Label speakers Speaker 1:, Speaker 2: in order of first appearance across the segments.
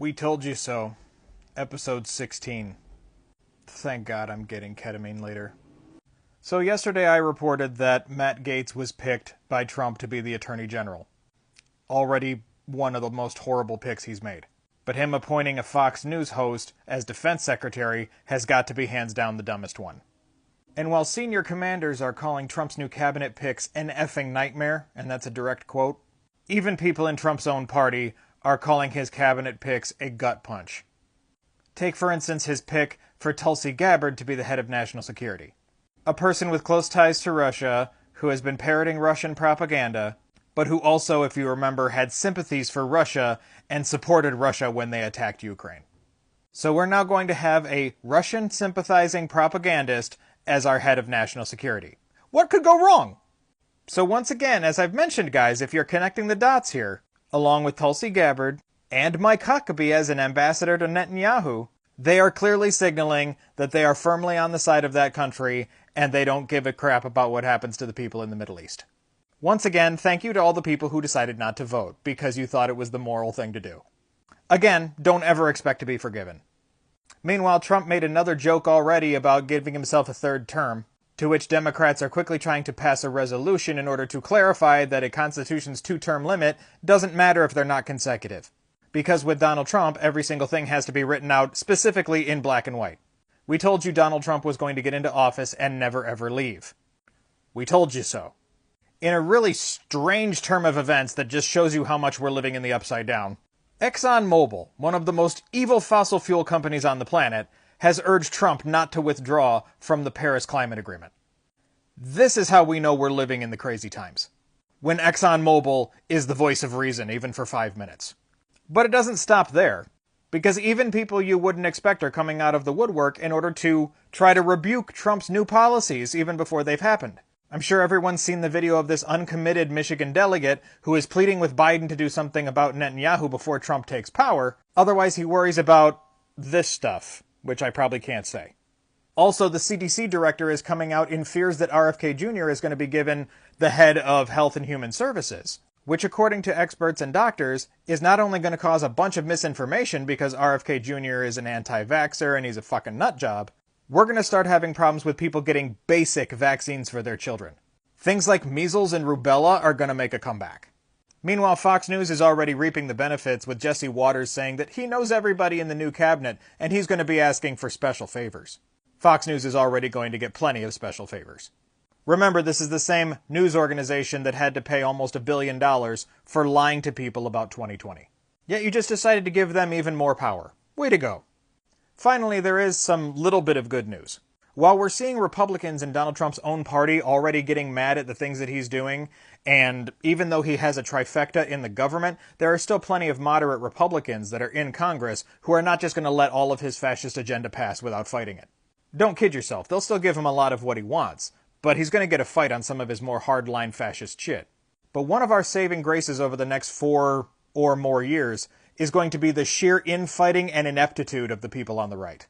Speaker 1: We Told You So, episode 16. Thank God I'm getting ketamine later. So yesterday I reported that Matt Gaetz was picked by Trump to be the Attorney General. Already one of the most horrible picks he's made. But him appointing a Fox News host as Defense Secretary has got to be hands down the dumbest one. And while senior commanders are calling Trump's new cabinet picks an effing nightmare, and that's a direct quote, even people in Trump's own party are calling his cabinet picks a gut punch. Take, for instance, his pick for Tulsi Gabbard to be the head of national security. A person with close ties to Russia, who has been parroting Russian propaganda, but who also, if you remember, had sympathies for Russia and supported Russia when they attacked Ukraine. So we're now going to have a Russian-sympathizing propagandist as our head of national security. What could go wrong? So once again, as I've mentioned, guys, if you're connecting the dots here, along with Tulsi Gabbard and Mike Huckabee as an ambassador to Netanyahu, they are clearly signaling that they are firmly on the side of that country and they don't give a crap about what happens to the people in the Middle East. Once again, thank you to all the people who decided not to vote because you thought it was the moral thing to do. Again, don't ever expect to be forgiven. Meanwhile, Trump made another joke already about giving himself a third term, to which Democrats are quickly trying to pass a resolution in order to clarify that a Constitution's two-term limit doesn't matter if they're not consecutive. Because with Donald Trump, every single thing has to be written out specifically in black and white. We told you Donald Trump was going to get into office and never ever leave. We told you so. In a really strange turn of events that just shows you how much we're living in the upside down, ExxonMobil, one of the most evil fossil fuel companies on the planet, has urged Trump not to withdraw from the Paris Climate Agreement. This is how we know we're living in the crazy times. When ExxonMobil is the voice of reason, even for 5 minutes. But it doesn't stop there, because even people you wouldn't expect are coming out of the woodwork in order to try to rebuke Trump's new policies even before they've happened. I'm sure everyone's seen the video of this uncommitted Michigan delegate who is pleading with Biden to do something about Netanyahu before Trump takes power, otherwise he worries about this stuff, which I probably can't say. Also, the CDC director is coming out in fears that RFK Jr. is going to be given the head of Health and Human Services, which according to experts and doctors is not only going to cause a bunch of misinformation because RFK Jr. is an anti-vaxxer and he's a fucking nut job, we're going to start having problems with people getting basic vaccines for their children. Things like measles and rubella are going to make a comeback. Meanwhile, Fox News is already reaping the benefits with Jesse Waters saying that he knows everybody in the new cabinet and he's going to be asking for special favors. Fox News is already going to get plenty of special favors. Remember, this is the same news organization that had to pay almost $1 billion for lying to people about 2020. Yet you just decided to give them even more power. Way to go. Finally, there is some little bit of good news. While we're seeing Republicans in Donald Trump's own party already getting mad at the things that he's doing, and even though he has a trifecta in the government, there are still plenty of moderate Republicans that are in Congress who are not just going to let all of his fascist agenda pass without fighting it. Don't kid yourself, they'll still give him a lot of what he wants, but he's going to get a fight on some of his more hardline fascist shit. But one of our saving graces over the next 4 or more years is going to be the sheer infighting and ineptitude of the people on the right.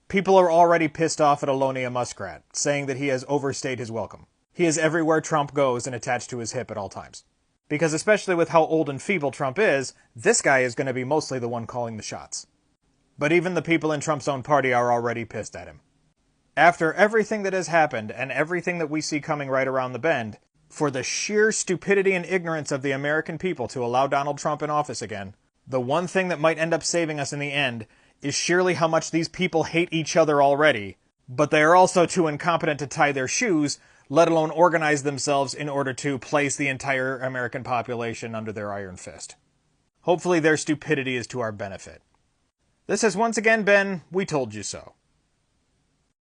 Speaker 1: People are already pissed off at Alonia Muskrat, saying that he has overstayed his welcome. He is everywhere Trump goes and attached to his hip at all times. Because especially with how old and feeble Trump is, this guy is going to be mostly the one calling the shots. But even the people in Trump's own party are already pissed at him. After everything that has happened and everything that we see coming right around the bend, for the sheer stupidity and ignorance of the American people to allow Donald Trump in office again, the one thing that might end up saving us in the end is surely how much these people hate each other already, but they are also too incompetent to tie their shoes, let alone organize themselves in order to place the entire American population under their iron fist. Hopefully their stupidity is to our benefit. This has once again been We Told You So.